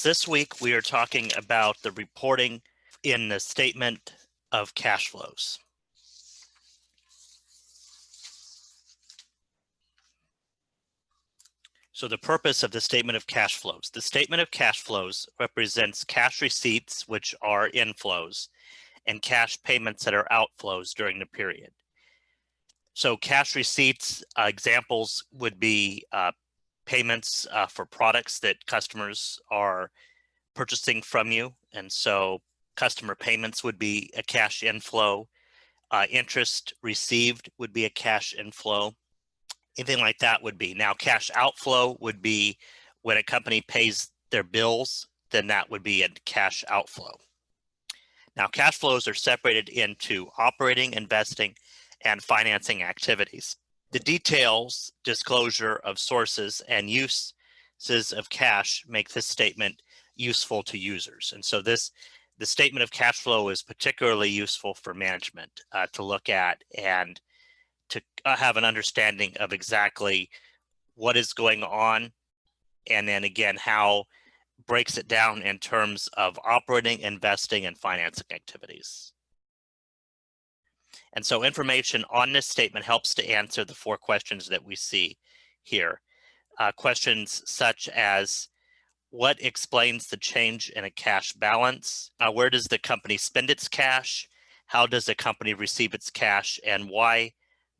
This week, we are talking about the reporting in the statement of cash flows. So the purpose of the statement of cash flows. The statement of cash flows represents cash receipts, which are inflows, and cash payments that are outflows during the period. So cash receipts, examples would be payments for products that customers are purchasing from you. And so customer payments would be a cash inflow. Interest received would be a cash inflow. Anything like that would be. Now, cash outflow would be when a company pays their bills, then that would be a cash outflow. Now, cash flows are separated into operating, investing, and financing activities. The details, disclosure of sources, and uses of cash make this statement useful to users. And so the statement of cash flow is particularly useful for management to look at and to have an understanding of exactly what is going on, and then again, how breaks it down in terms of operating, investing, and financing activities. And so information on this statement helps to answer the 4 questions that we see here. Questions such as, what explains the change in a cash balance? Where does the company spend its cash? How does a company receive its cash? And why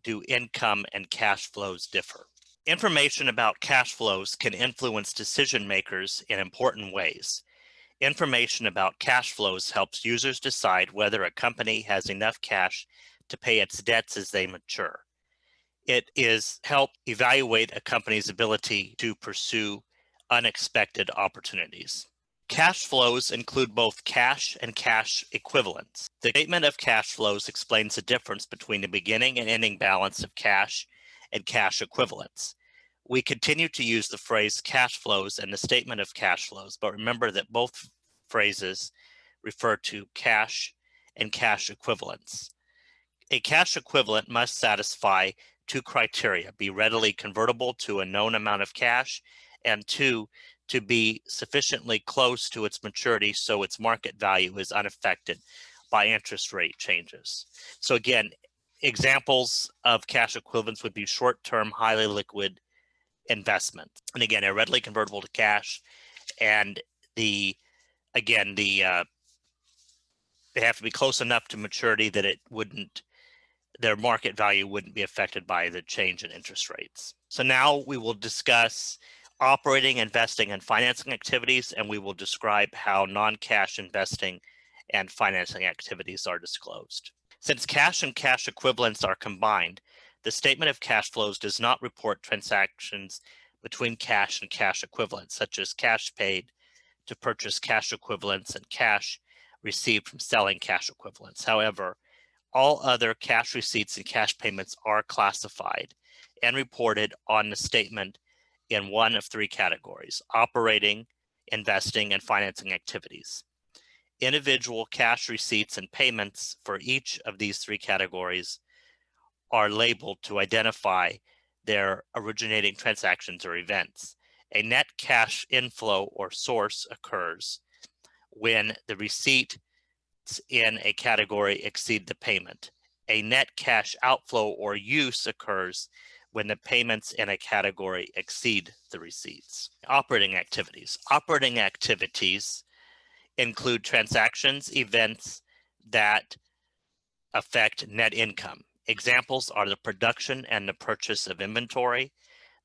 do income and cash flows differ? Information about cash flows can influence decision makers in important ways. Information about cash flows helps users decide whether a company has enough cash to pay its debts as they mature. It help evaluate a company's ability to pursue unexpected opportunities. Cash flows include both cash and cash equivalents. The statement of cash flows explains the difference between the beginning and ending balance of cash and cash equivalents. We continue to use the phrase cash flows in the statement of cash flows, but remember that both phrases refer to cash and cash equivalents. A cash equivalent must satisfy 2 criteria: be readily convertible to a known amount of cash, and 2, to be sufficiently close to its maturity so its market value is unaffected by interest rate changes. So again, examples of cash equivalents would be short-term, highly liquid investments. And again, they're readily convertible to cash, and they have to be close enough to maturity that their market value wouldn't be affected by the change in interest rates. So now we will discuss operating, investing, and financing activities, and we will describe how non-cash investing and financing activities are disclosed. Since cash and cash equivalents are combined, the statement of cash flows does not report transactions between cash and cash equivalents, such as cash paid to purchase cash equivalents and cash received from selling cash equivalents. However, all other cash receipts and cash payments are classified and reported on the statement in one of 3 categories: operating, investing, and financing activities. Individual cash receipts and payments for each of these 3 categories are labeled to identify their originating transactions or events. A net cash inflow or source occurs when the receipts in a category exceed the payment. A net cash outflow or use occurs when the payments in a category exceed the receipts. Operating activities. Operating activities include transactions, events that affect net income. Examples are the production and the purchase of inventory,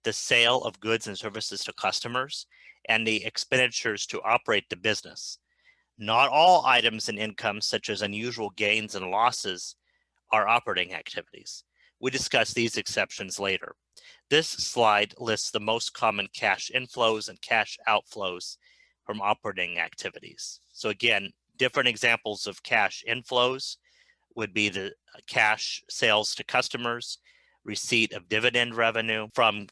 the sale of goods and services to customers, and the expenditures to operate the business. Not all items in income, such as unusual gains and losses, are operating activities. We discuss these exceptions later. This slide lists the most common cash inflows and cash outflows from operating activities. So again, different examples of cash inflows would be the cash sales to customers, receipt of dividend revenue from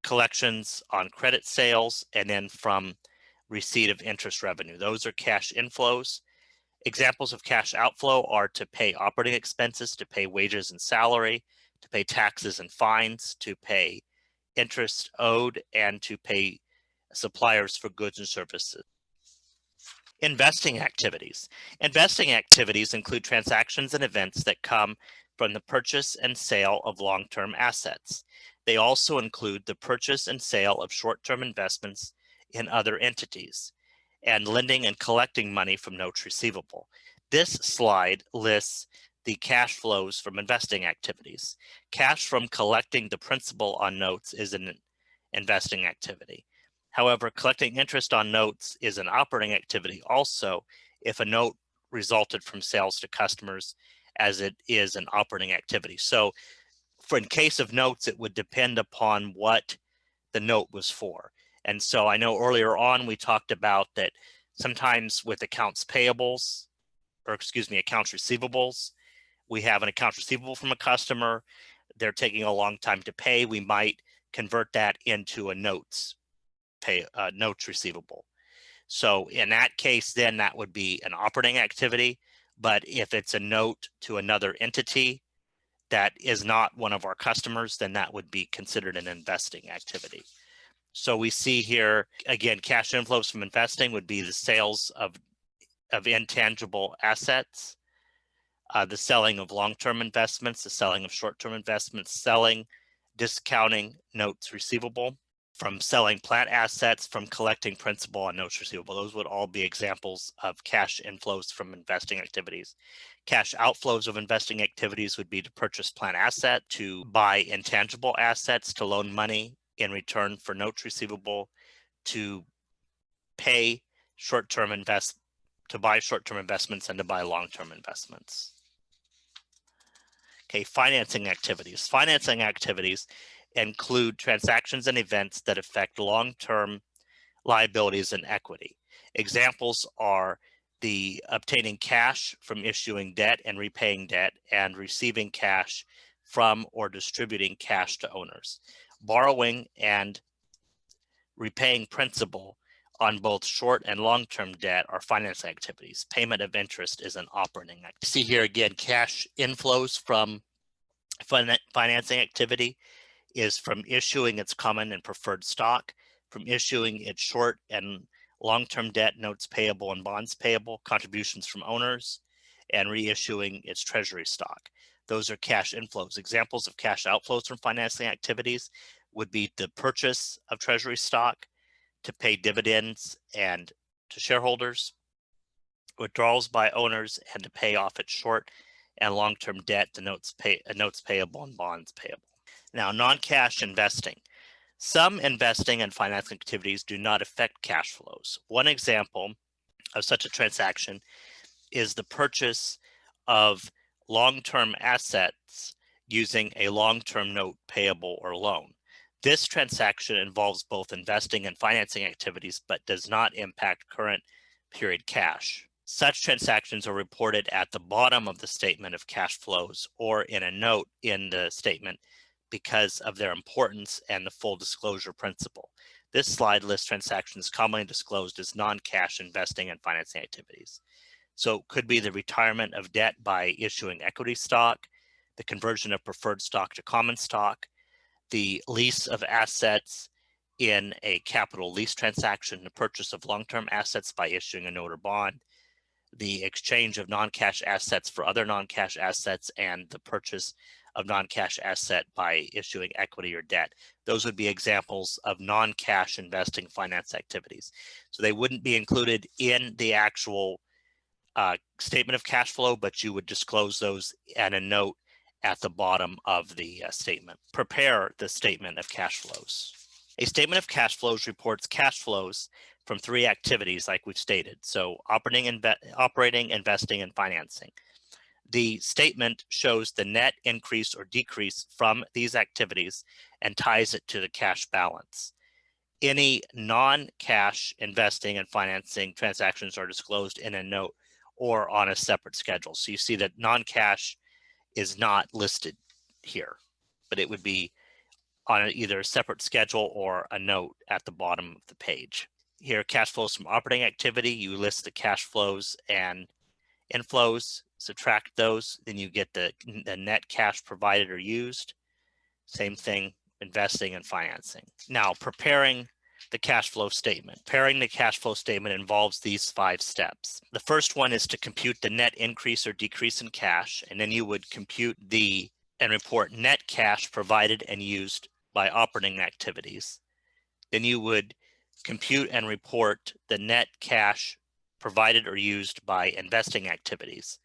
collections on credit sales, and then from receipt of interest revenue. Those are cash inflows. Examples of cash outflow are to pay operating expenses, to pay wages and salary, to pay taxes and fines, to pay interest owed, and to pay suppliers for goods and services. Investing activities. Investing activities include transactions and events that come from the purchase and sale of long-term assets. They also include the purchase and sale of short-term investments in other entities, and lending and collecting money from notes receivable. This slide lists the cash flows from investing activities. Cash from collecting the principal on notes is an investing activity. However, collecting interest on notes is an operating activity also if a note resulted from sales to customers, as it is an operating activity. So in case of notes, it would depend upon what the note was for. And so I know earlier on we talked about that sometimes with accounts payables, or excuse me, accounts receivables, we have an account receivable from a customer, they're taking a long time to pay, we might convert that into a notes receivable. So in that case, then that would be an operating activity. But if it's a note to another entity that is not one of our customers, then that would be considered an investing activity. So we see here, again, cash inflows from investing would be the sales of intangible assets, the selling of long-term investments, the selling of short-term investments, selling, discounting notes receivable, from selling plant assets, from collecting principal on notes receivable. Those would all be examples of cash inflows from investing activities. Cash outflows of investing activities would be to purchase plant asset, to buy intangible assets, to loan money in return for notes receivable, to pay short-term to buy short-term investments, and to buy long-term investments. Okay, financing activities. Financing activities include transactions and events that affect long-term liabilities and equity. Examples are the obtaining cash from issuing debt and repaying debt, and receiving cash from or distributing cash to owners. Borrowing and repaying principal on both short and long-term debt are financing activities. Payment of interest is an operating activity. See here again, cash inflows from financing activity is from issuing its common and preferred stock, from issuing its short and long-term debt, notes payable and bonds payable, contributions from owners, and reissuing its treasury stock. Those are cash inflows. Examples of cash outflows from financing activities would be the purchase of treasury stock to pay dividends and to shareholders, withdrawals by owners, and to pay off its short and long-term debt, the notes payable and bonds payable. Now, non-cash investing. Some investing and financing activities do not affect cash flows. One example of such a transaction is the purchase of long-term assets using a long-term note payable or loan. This transaction involves both investing and financing activities, but does not impact current period cash. Such transactions are reported at the bottom of the statement of cash flows or in a note in the statement because of their importance and the full disclosure principle. This slide lists transactions commonly disclosed as non-cash investing and financing activities. So it could be the retirement of debt by issuing equity stock, the conversion of preferred stock to common stock, the lease of assets in a capital lease transaction, the purchase of long-term assets by issuing a note or bond, the exchange of non-cash assets for other non-cash assets, and the purchase of non-cash asset by issuing equity or debt. Those would be examples of non-cash investing finance activities. So they wouldn't be included in the actual statement of cash flow, but you would disclose those at a note at the bottom of the statement. Prepare the statement of cash flows. A statement of cash flows reports cash flows from three activities like we've stated. So operating, investing, and financing. The statement shows the net increase or decrease from these activities and ties it to the cash balance. Any non-cash investing and financing transactions are disclosed in a note or on a separate schedule. So you see that non-cash is not listed here, but it would be on either a separate schedule or a note at the bottom of the page. Here, cash flows from operating activity, you list the cash flows and inflows, subtract those, then you get the net cash provided or used. Same thing, investing and financing. Now, preparing the cash flow statement. Preparing the cash flow statement involves these 5 steps. The first one is to compute the net increase or decrease in cash, and then you would compute and report net cash provided and used by operating activities. Then you would compute and report the net cash provided or used by investing activities.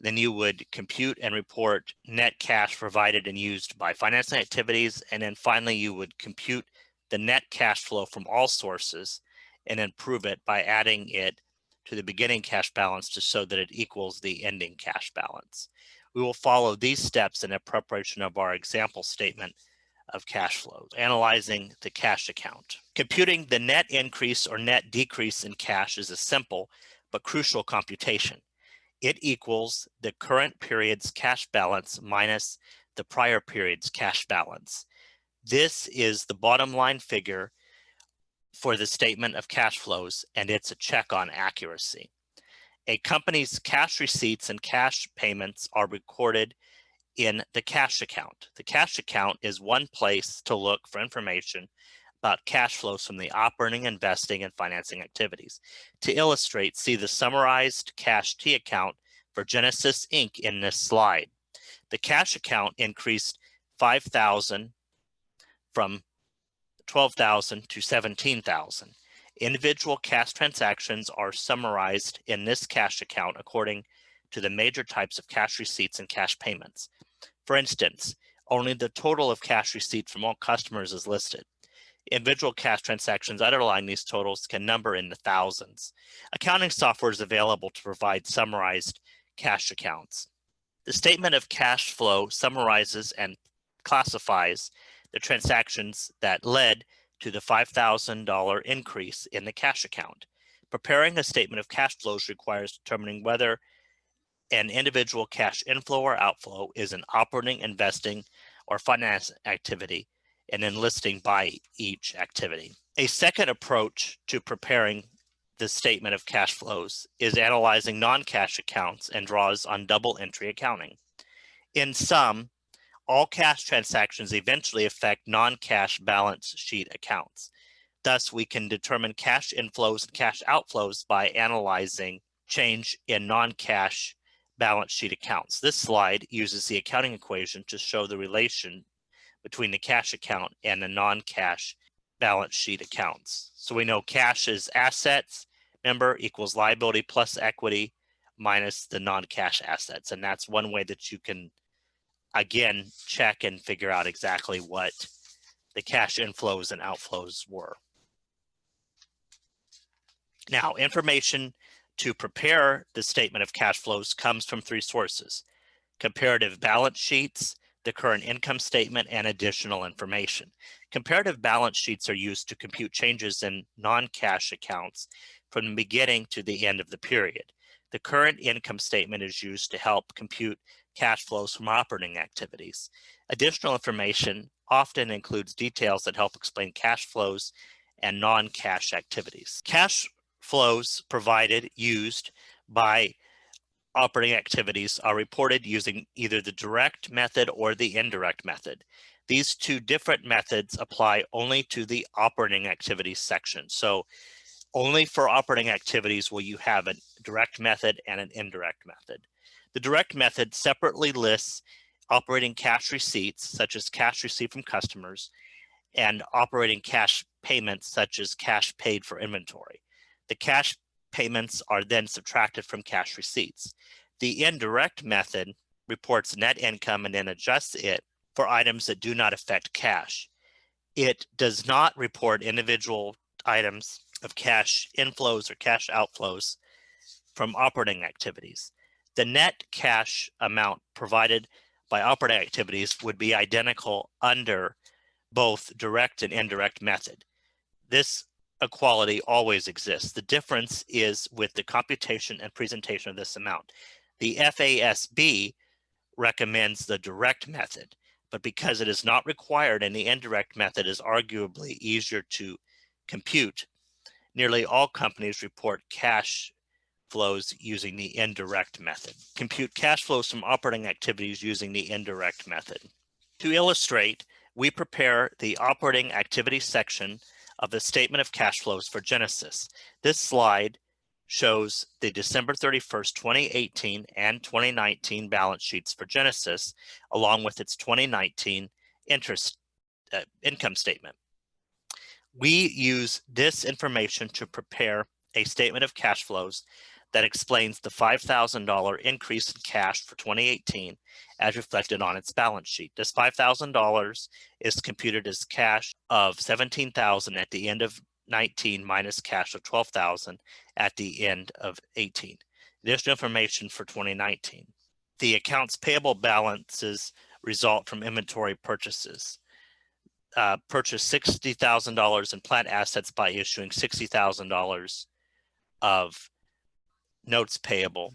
Then you would compute and report net cash provided and used by financing activities. And then finally, you would compute the net cash flow from all sources and then prove it by adding it to the beginning cash balance to show that it equals the ending cash balance. We will follow these steps in the preparation of our example statement of cash flows. Analyzing the cash account. Computing the net increase or net decrease in cash is a simple but crucial computation. It equals the current period's cash balance minus the prior period's cash balance. This is the bottom line figure for the statement of cash flows, and it's a check on accuracy. A company's cash receipts and cash payments are recorded in the cash account. The cash account is one place to look for information about cash flows from the operating, investing, and financing activities. To illustrate, see the summarized cash T account for Genesis Inc. in this slide. The cash account increased $5,000 from $12,000 to $17,000. Individual cash transactions are summarized in this cash account according to the major types of cash receipts and cash payments. For instance, only the total of cash receipts from all customers is listed. Individual cash transactions underlying these totals can number in the thousands. Accounting software is available to provide summarized cash accounts. The statement of cash flow summarizes and classifies the transactions that led to the $5,000 increase in the cash account. Preparing a statement of cash flows requires determining whether an individual cash inflow or outflow is an operating, investing, or finance activity, and then listing by each activity. A second approach to preparing the statement of cash flows is analyzing non-cash accounts and draws on double entry accounting. In sum, all cash transactions eventually affect non-cash balance sheet accounts. Thus, we can determine cash inflows and cash outflows by analyzing change in non-cash balance sheet accounts. This slide uses the accounting equation to show the relation between the cash account and the non-cash balance sheet accounts. So we know cash is assets, remember, equals liability plus equity minus the non-cash assets. And that's one way that you can, again, check and figure out exactly what the cash inflows and outflows were. Now, information to prepare the statement of cash flows comes from 3 sources: comparative balance sheets, the current income statement, and additional information. Comparative balance sheets are used to compute changes in non-cash accounts from the beginning to the end of the period. The current income statement is used to help compute cash flows from operating activities. Additional information often includes details that help explain cash flows and non-cash activities. Cash flows used by operating activities are reported using either the direct method or the indirect method. These 2 different methods apply only to the operating activities section. So only for operating activities will you have a direct method and an indirect method. The direct method separately lists operating cash receipts, such as cash received from customers, and operating cash payments, such as cash paid for inventory. The cash payments are then subtracted from cash receipts. The indirect method reports net income and then adjusts it for items that do not affect cash. It does not report individual items of cash inflows or cash outflows from operating activities. The net cash amount provided by operating activities would be identical under both direct and indirect method. This equality always exists. The difference is with the computation and presentation of this amount. The FASB recommends the direct method, but because it is not required and the indirect method is arguably easier to compute, nearly all companies report cash flows using the indirect method. Compute cash flows from operating activities using the indirect method. To illustrate, we prepare the operating activity section of the statement of cash flows for Genesis. This slide shows the December 31st, 2018 and 2019 balance sheets for Genesis, along with its 2019 income statement. We use this information to prepare a statement of cash flows that explains the $5,000 increase in cash for 2018 as reflected on its balance sheet. This $5,000 is computed as cash of $17,000 at the end of 19 minus cash of $12,000 at the end of 18. Additional information for 2019. The accounts payable balances result from inventory purchases. Purchased $60,000 in plant assets by issuing $60,000 of notes payable.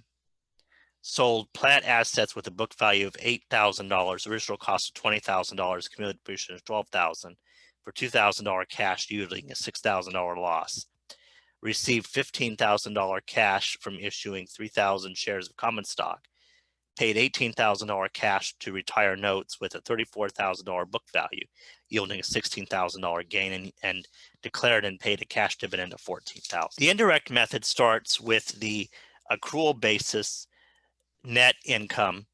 Sold plant assets with a book value of $8,000, original cost of $20,000, cumulative depreciation of $12,000 for $2,000 cash, yielding a $6,000 loss. Received $15,000 cash from issuing 3,000 shares of common stock. Paid $18,000 cash to retire notes with a $34,000 book value, yielding a $16,000 gain, and declared and paid a cash dividend of $14,000. The indirect method starts with the accrual basis net income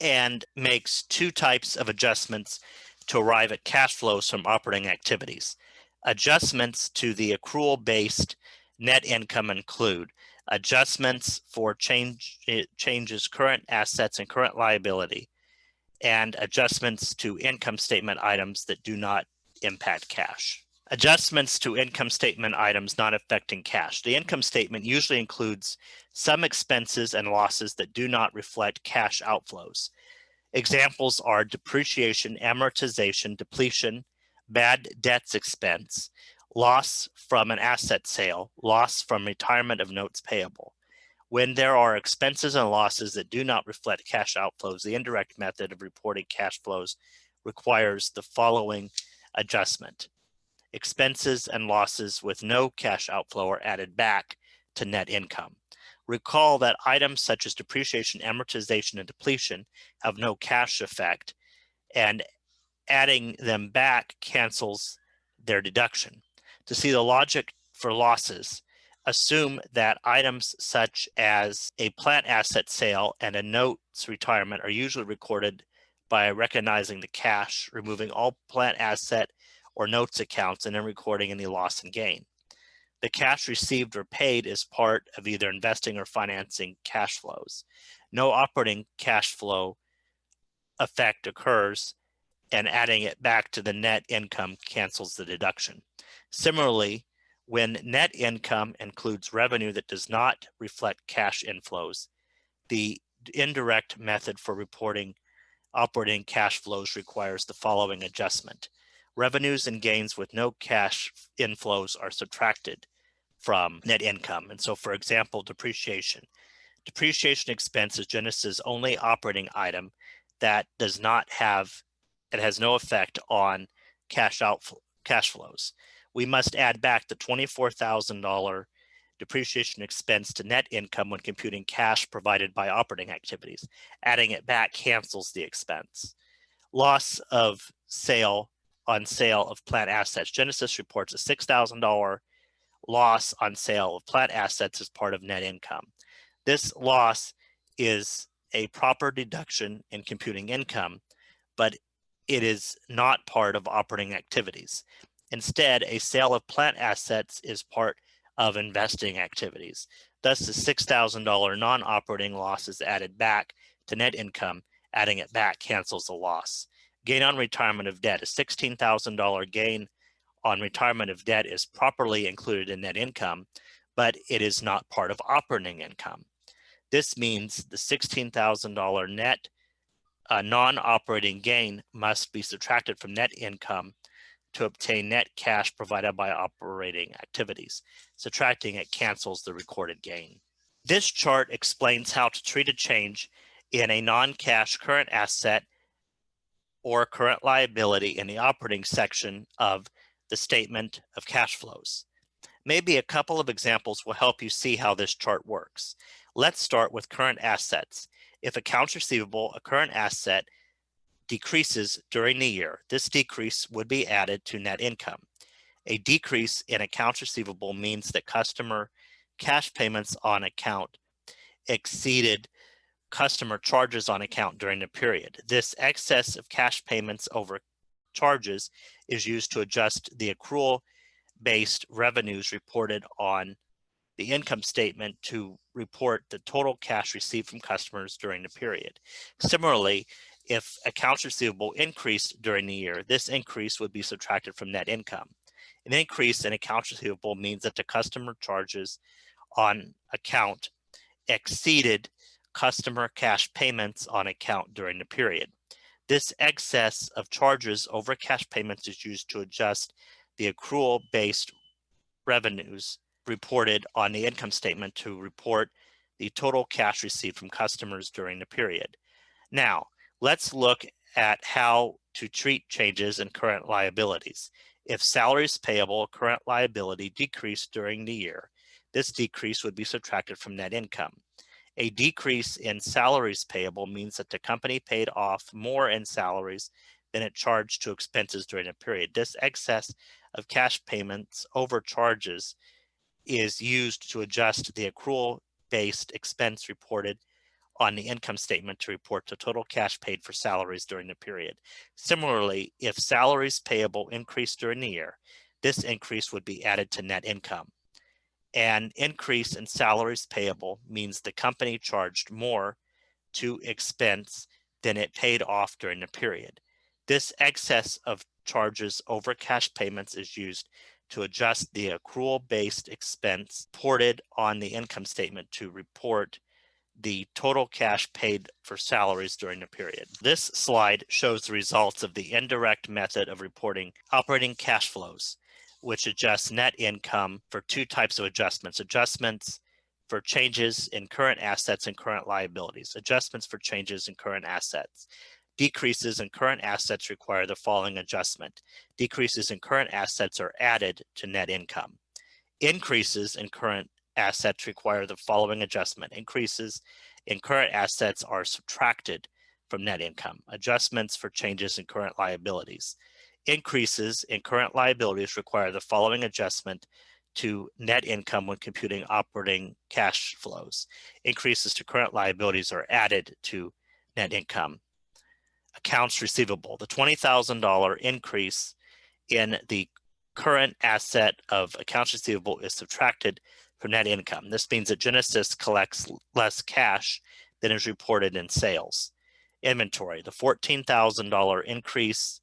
and makes two types of adjustments to arrive at cash flows from operating activities. Adjustments to the accrual-based net income include adjustments for changes current assets and current liability, and adjustments to income statement items that do not impact cash. Adjustments to income statement items not affecting cash. The income statement usually includes some expenses and losses that do not reflect cash outflows. Examples are depreciation, amortization, depletion, bad debts expense, loss from an asset sale, loss from retirement of notes payable. When there are expenses and losses that do not reflect cash outflows, the indirect method of reporting cash flows requires the following adjustment. Expenses and losses with no cash outflow are added back to net income. Recall that items such as depreciation, amortization, and depletion have no cash effect, and adding them back cancels their deduction. To see the logic for losses, assume that items such as a plant asset sale and a notes retirement are usually recorded by recognizing the cash, removing all plant asset or notes accounts, and then recording any loss and gain. The cash received or paid is part of either investing or financing cash flows. No operating cash flow effect occurs, and adding it back to the net income cancels the deduction. Similarly, when net income includes revenue that does not reflect cash inflows, the indirect method for reporting operating cash flows requires the following adjustment. Revenues and gains with no cash inflows are subtracted from net income. And so, for example, depreciation. Depreciation expense is Genesis' only operating item that does not have, it has no effect on cash flows. We must add back the $24,000 depreciation expense to net income when computing cash provided by operating activities. Adding it back cancels the expense. Loss of sale on sale of plant assets. Genesis reports a $6,000 loss on sale of plant assets as part of net income. This loss is a proper deduction in computing income, but it is not part of operating activities. Instead, a sale of plant assets is part of investing activities. Thus, the $6,000 non-operating loss is added back to net income. Adding it back cancels the loss. Gain on retirement of debt. A $16,000 gain on retirement of debt is properly included in net income, but it is not part of operating income. This means the $16,000 net non-operating gain must be subtracted from net income to obtain net cash provided by operating activities. Subtracting it cancels the recorded gain. This chart explains how to treat a change in a non-cash current asset or current liability in the operating section of the statement of cash flows. Maybe a couple of examples will help you see how this chart works. Let's start with current assets. If accounts receivable, a current asset, decreases during the year, this decrease would be added to net income. A decrease in accounts receivable means that customer cash payments on account exceeded customer charges on account during the period. This excess of cash payments over charges is used to adjust the accrual-based revenues reported on the income statement to report the total cash received from customers during the period. Similarly, if accounts receivable increased during the year, this increase would be subtracted from net income. An increase in accounts receivable means that the customer charges on account exceeded customer cash payments on account during the period. This excess of charges over cash payments is used to adjust the accrual-based revenues reported on the income statement to report the total cash received from customers during the period. Now, let's look at how to treat changes in current liabilities. If salaries payable, current liability decreased during the year, this decrease would be subtracted from net income. A decrease in salaries payable means that the company paid off more in salaries than it charged to expenses during the period. This excess of cash payments over charges is used to adjust the accrual-based expense reported on the income statement to report the total cash paid for salaries during the period. Similarly, if salaries payable increased during the year, this increase would be added to net income. An increase in salaries payable means the company charged more to expense than it paid off during the period. This excess of charges over cash payments is used to adjust the accrual-based expense reported on the income statement to report the total cash paid for salaries during the period. This slide shows the results of the indirect method of reporting operating cash flows, which adjusts net income for two types of adjustments. Adjustments for changes in current assets and current liabilities. Adjustments for changes in current assets. Decreases in current assets require the following adjustment. Decreases in current assets are added to net income. Increases in current assets require the following adjustment. Increases in current assets are subtracted from net income. Adjustments for changes in current liabilities. Increases in current liabilities require the following adjustment to net income when computing operating cash flows. Increases to current liabilities are added to net income. Accounts receivable. The $20,000 increase in the current asset of accounts receivable is subtracted from net income. This means that Genesis collects less cash than is reported in sales. Inventory. The $14,000 increase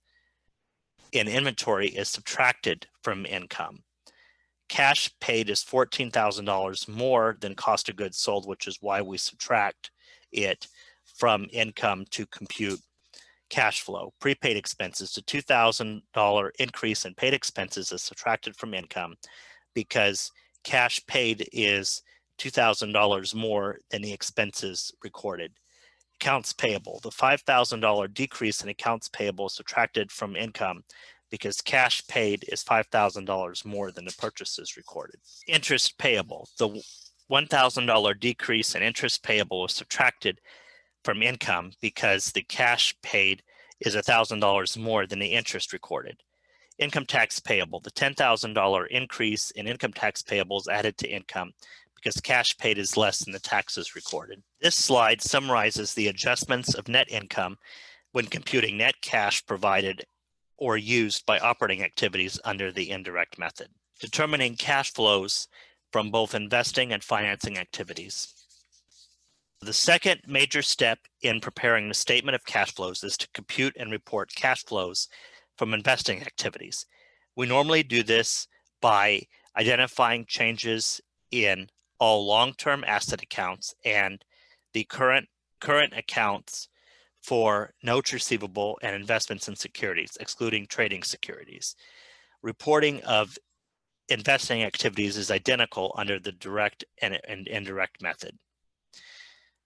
in inventory is subtracted from income. Cash paid is $14,000 more than cost of goods sold, which is why we subtract it from income to compute cash flow. Prepaid expenses. The $2,000 increase in paid expenses is subtracted from income because cash paid is $2,000 more than the expenses recorded. Accounts payable. The $5,000 decrease in accounts payable is subtracted from income because cash paid is $5,000 more than the purchases recorded. Interest payable. The $1,000 decrease in interest payable is subtracted from income because the cash paid is $1,000 more than the interest recorded. Income tax payable. The $10,000 increase in income tax payable is added to income because cash paid is less than the taxes recorded. This slide summarizes the adjustments of net income when computing net cash provided or used by operating activities under the indirect method. Determining cash flows from both investing and financing activities. The second major step in preparing the statement of cash flows is to compute and report cash flows from investing activities. We normally do this by identifying changes in all long-term asset accounts and the current accounts for notes receivable and investments in securities, excluding trading securities. Reporting of investing activities is identical under the direct and indirect method.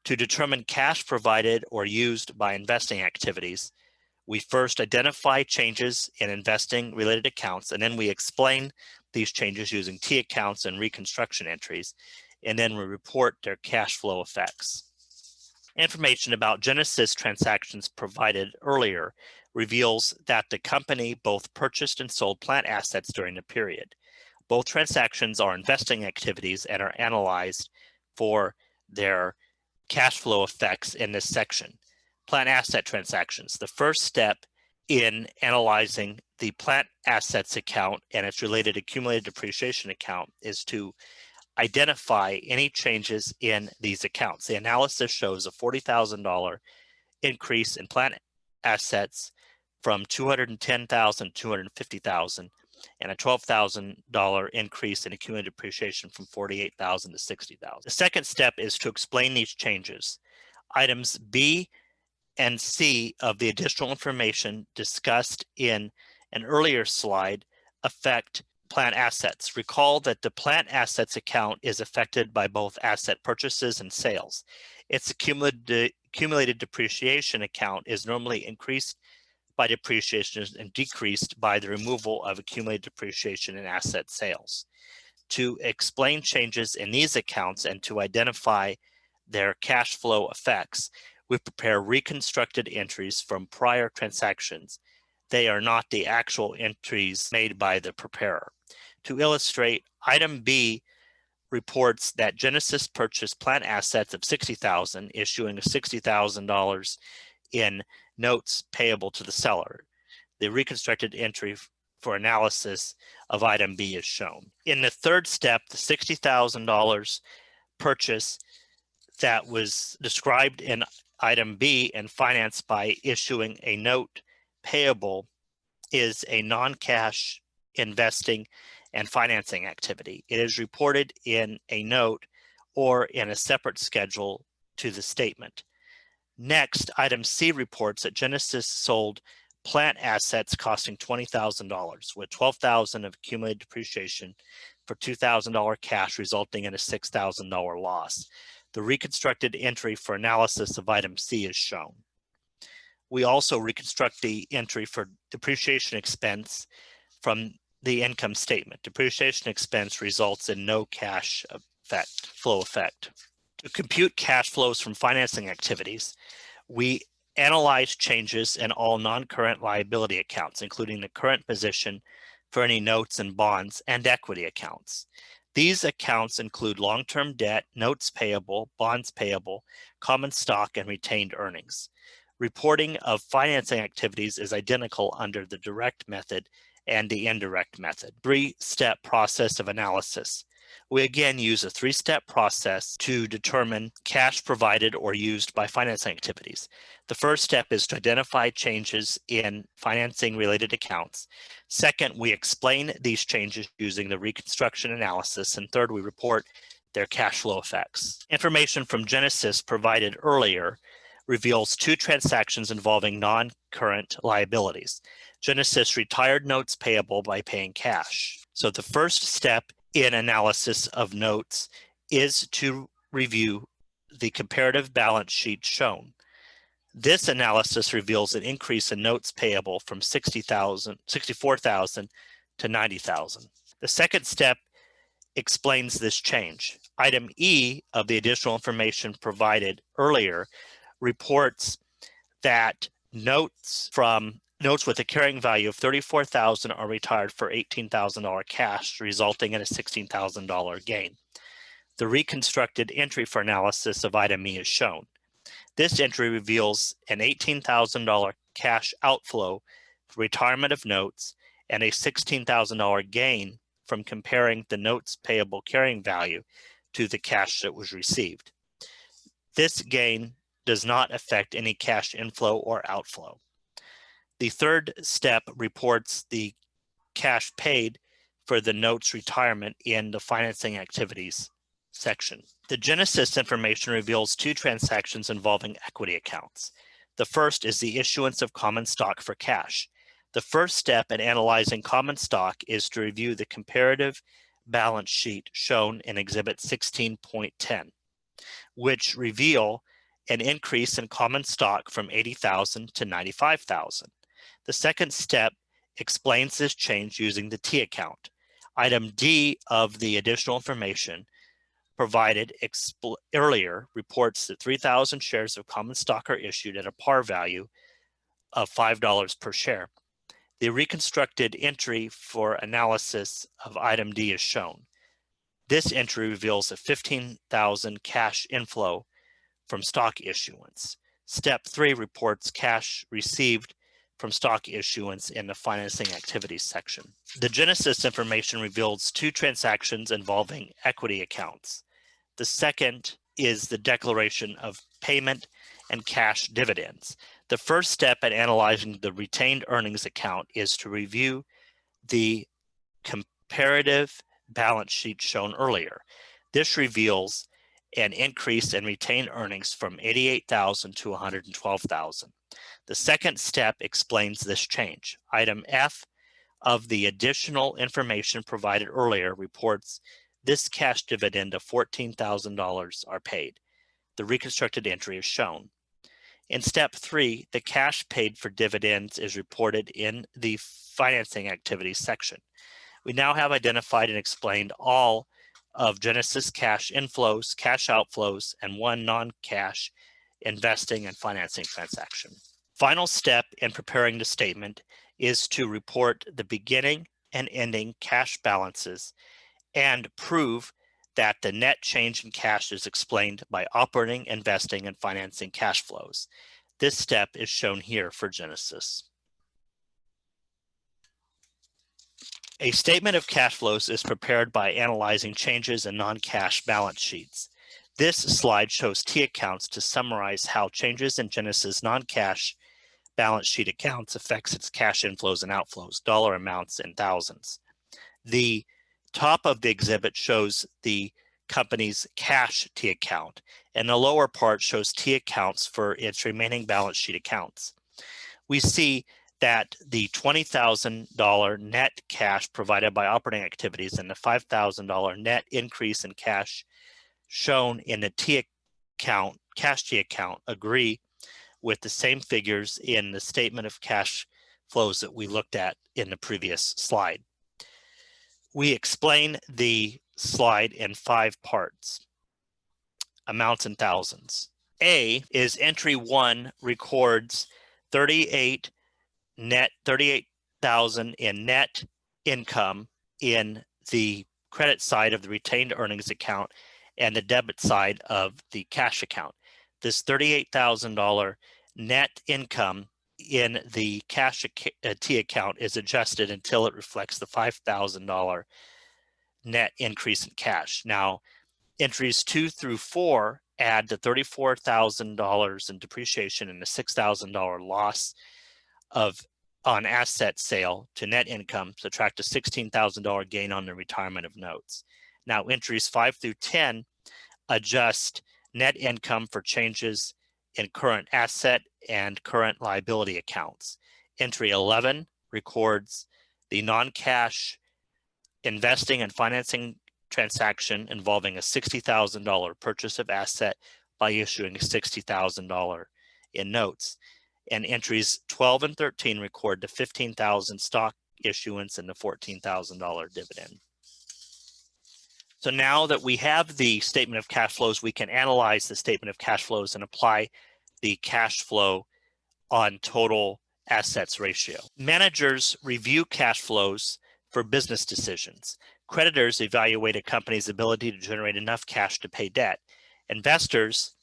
To determine cash provided or used by investing activities, we first identify changes in investing related accounts, and then we explain these changes using T accounts and reconstruction entries, and then we report their cash flow effects. Information about Genesis transactions provided earlier reveals that the company both purchased and sold plant assets during the period. Both transactions are investing activities and are analyzed for their cash flow effects in this section. Plant asset transactions. The first step in analyzing the plant assets account and its related accumulated depreciation account is to identify any changes in these accounts. The analysis shows a $40,000 increase in plant assets from $210,000 to $250,000, and a $12,000 increase in accumulated depreciation from $48,000 to $60,000. The second step is to explain these changes. Items B and C of the additional information discussed in an earlier slide affect plant assets. Recall that the plant assets account is affected by both asset purchases and sales. Its accumulated depreciation account is normally increased by depreciation and decreased by the removal of accumulated depreciation and asset sales. To explain changes in these accounts and to identify their cash flow effects, we prepare reconstructed entries from prior transactions. They are not the actual entries made by the preparer. To illustrate, item B reports that Genesis purchased plant assets of $60,000, issuing $60,000 in notes payable to the seller. The reconstructed entry for analysis of item B is shown. In the third step, the $60,000 purchase that was described in item B and financed by issuing a note payable is a non-cash investing and financing activity. It is reported in a note or in a separate schedule to the statement. Next, item C reports that Genesis sold plant assets costing $20,000 with $12,000 of accumulated depreciation for $2,000 cash, resulting in a $6,000 loss. The reconstructed entry for analysis of item C is shown. We also reconstruct the entry for depreciation expense from the income statement. Depreciation expense results in no cash flow effect. To compute cash flows from financing activities, we analyze changes in all non-current liability accounts, including the current position for any notes and bonds and equity accounts. These accounts include long-term debt, notes payable, bonds payable, common stock, and retained earnings. Reporting of financing activities is identical under the direct method and the indirect method. Three-step process of analysis. We again use a three-step process to determine cash provided or used by financing activities. The first step is to identify changes in financing related accounts. Second, we explain these changes using the reconstruction analysis. And third, we report their cash flow effects. Information from Genesis provided earlier reveals two transactions involving non-current liabilities. Genesis retired notes payable by paying cash. So the first step in analysis of notes is to review the comparative balance sheet shown. This analysis reveals an increase in notes payable from $64,000 to $90,000. The second step explains this change. Item E of the additional information provided earlier reports that notes with a carrying value of $34,000 are retired for $18,000 cash, resulting in a $16,000 gain. The reconstructed entry for analysis of item E is shown. This entry reveals an $18,000 cash outflow for retirement of notes and a $16,000 gain from comparing the notes payable carrying value to the cash that was received. This gain does not affect any cash inflow or outflow. The third step reports the cash paid for the notes retirement in the financing activities section. The Genesis information reveals two transactions involving equity accounts. The first is the issuance of common stock for cash. The first step in analyzing common stock is to review the comparative balance sheet shown in Exhibit 16.10, which reveal an increase in common stock from 80,000 to 95,000. The second step explains this change using the T account. Item D of the additional information provided earlier reports that 3,000 shares of common stock are issued at a par value of $5 per share. The reconstructed entry for analysis of item D is shown. This entry reveals a $15,000 cash inflow from stock issuance. Step 3 reports cash received from stock issuance in the financing activities section. The Genesis information reveals 2 transactions involving equity accounts. The second is the declaration of payment and cash dividends. The first step in analyzing the retained earnings account is to review the comparative balance sheet shown earlier. This reveals an increase in retained earnings from $88,000 to $112,000. The second step explains this change. Item F of the additional information provided earlier reports this cash dividend of $14,000 are paid. The reconstructed entry is shown. In step 3, the cash paid for dividends is reported in the financing activities section. We now have identified and explained all of Genesis cash inflows, cash outflows, and one non-cash investing and financing transaction. Final step in preparing the statement is to report the beginning and ending cash balances and prove that the net change in cash is explained by operating, investing, and financing cash flows. This step is shown here for Genesis. A statement of cash flows is prepared by analyzing changes in non-cash balance sheets. This slide shows T accounts to summarize how changes in Genesis non-cash balance sheet accounts affects its cash inflows and outflows, dollar amounts in thousands. The top of the exhibit shows the company's cash T account, and the lower part shows T accounts for its remaining balance sheet accounts. We see that the $20,000 net cash provided by operating activities and the $5,000 net increase in cash shown in the T account, cash T account, agree with the same figures in the statement of cash flows that we looked at in the previous slide. We explain the slide in 5 parts. Amounts in thousands. A is entry 1 records 38,000 in net income in the credit side of the retained earnings account and the debit side of the cash account. This $38,000 net income in the cash T account is adjusted until it reflects the $5,000 net increase in cash. Now, entries 2 through 4 add the $34,000 in depreciation and the $6,000 loss on asset sale to net income, subtract a $16,000 gain on the retirement of notes. Now, entries 5 through 10 adjust net income for changes in current asset and current liability accounts. Entry 11 records the non-cash investing and financing transaction involving a $60,000 purchase of asset by issuing $60,000 in notes. And entries 12 and 13 record the $15,000 stock issuance and the $14,000 dividend. So now that we have the statement of cash flows, we can analyze the statement of cash flows and apply the cash flow on total assets ratio. Managers review cash flows for business decisions. Creditors evaluate a company's ability to generate enough cash to pay debt. Investors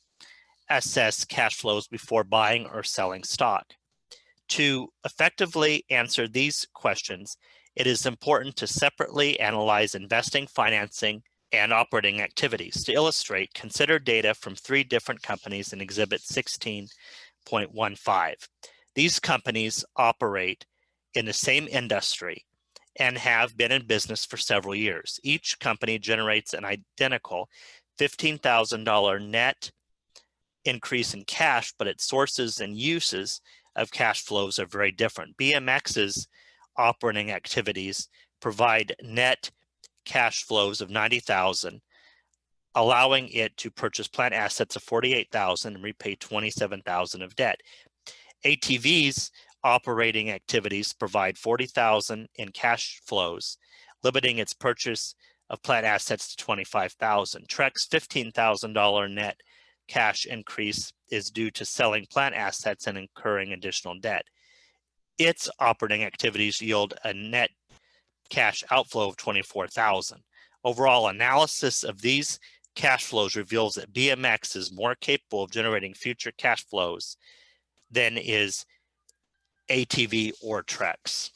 assess cash flows before buying or selling stock. To effectively answer these questions, it is important to separately analyze investing, financing, and operating activities. To illustrate, consider data from 3 different companies in Exhibit 16.15. These companies operate in the same industry and have been in business for several years. Each company generates an identical $15,000 net increase in cash, but its sources and uses of cash flows are very different. BMX's operating activities provide net cash flows of $90,000, allowing it to purchase plant assets of $48,000 and repay $27,000 of debt. ATV's operating activities provide $40,000 in cash flows, limiting its purchase of plant assets to $25,000. Trek's $15,000 net cash increase is due to selling plant assets and incurring additional debt. its operating activities yield a net cash outflow of $24,000. Overall analysis of these cash flows reveals that BMX is more capable of generating future cash flows than is ATV or Trex.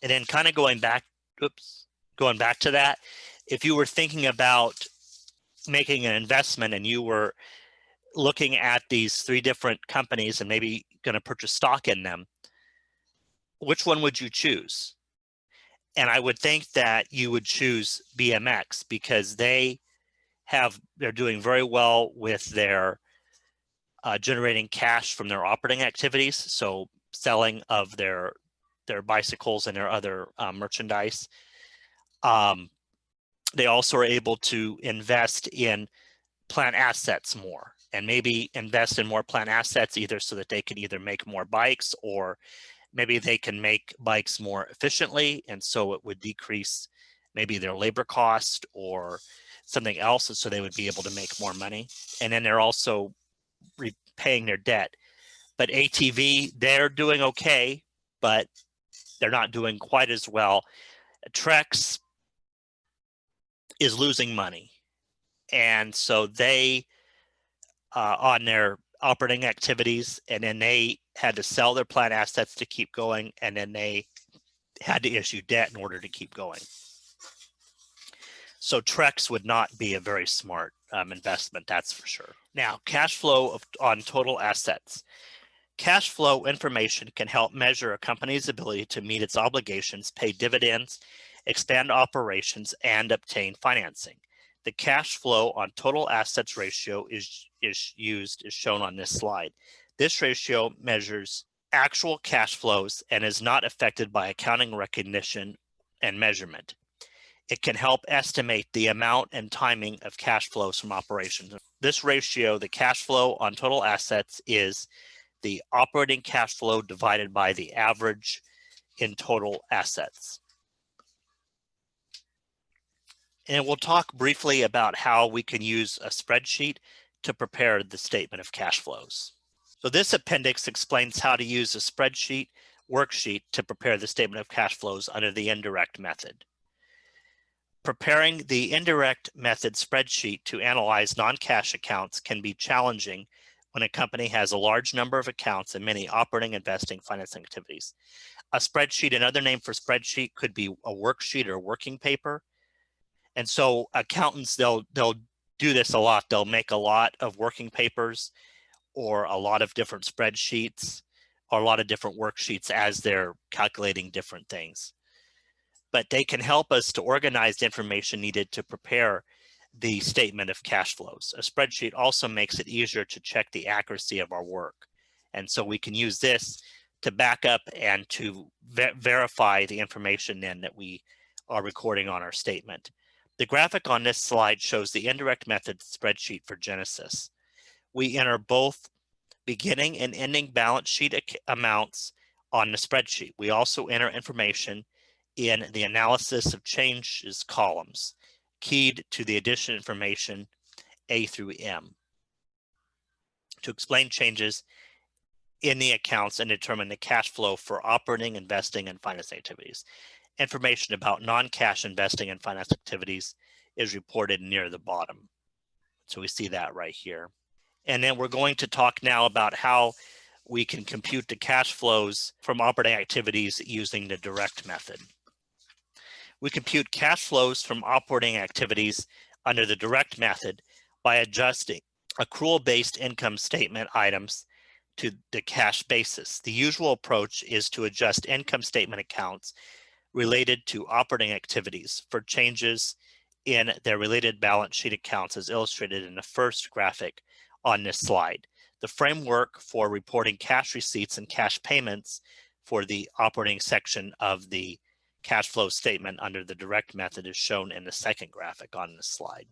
And then kind of going back to that, if you were thinking about making an investment and you were looking at these 3 different companies and maybe going to purchase stock in them, which one would you choose? And I would think that you would choose BMX because they're doing very well with their generating cash from their operating activities. So selling of their bicycles and their other merchandise. They also are able to invest in plant assets more and maybe invest in more plant assets either so that they can either make more bikes or maybe they can make bikes more efficiently, and so it would decrease maybe their labor cost or something else, and so they would be able to make more money. And then they're also repaying their debt. But ATV, they're doing okay, but they're not doing quite as well. Trex is losing money, and so they on their operating activities, and then they had to sell their plant assets to keep going, and then they had to issue debt in order to keep going. So Trex would not be a very smart investment, that's for sure. Now, cash flow on total assets. Cash flow information can help measure a company's ability to meet its obligations, pay dividends, expand operations, and obtain financing. The cash flow on total assets ratio is shown on this slide. This ratio measures actual cash flows and is not affected by accounting recognition and measurement. It can help estimate the amount and timing of cash flows from operations. This ratio, the cash flow on total assets, is the operating cash flow divided by the average in total assets. And we'll talk briefly about how we can use a spreadsheet to prepare the statement of cash flows. So this appendix explains how to use a spreadsheet worksheet to prepare the statement of cash flows under the indirect method. Preparing the indirect method spreadsheet to analyze non-cash accounts can be challenging when a company has a large number of accounts and many operating, investing, financing activities. A spreadsheet, another name for spreadsheet, could be a worksheet or working paper. And so accountants, they'll do this a lot. They'll make a lot of working papers or a lot of different spreadsheets or a lot of different worksheets as they're calculating different things. But they can help us to organize the information needed to prepare the statement of cash flows. A spreadsheet also makes it easier to check the accuracy of our work. And so we can use this to back up and to verify the information then that we are recording on our statement. The graphic on this slide shows the indirect method spreadsheet for Genesis. We enter both beginning and ending balance sheet amounts on the spreadsheet. We also enter information in the analysis of changes columns, keyed to the addition information A through M, to explain changes in the accounts and determine the cash flow for operating, investing, and finance activities. Information about non-cash investing and finance activities is reported near the bottom. So we see that right here. And then we're going to talk now about how we can compute the cash flows from operating activities using the direct method. We compute cash flows from operating activities under the direct method by adjusting accrual-based income statement items to the cash basis. The usual approach is to adjust income statement accounts related to operating activities for changes in their related balance sheet accounts as illustrated in the first graphic on this slide. The framework for reporting cash receipts and cash payments for the operating section of the cash flow statement under the direct method is shown in the second graphic on this slide.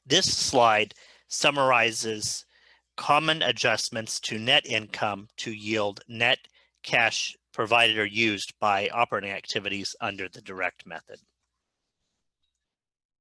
This slide summarizes common adjustments to net income to yield net cash provided or used by operating activities under the direct method.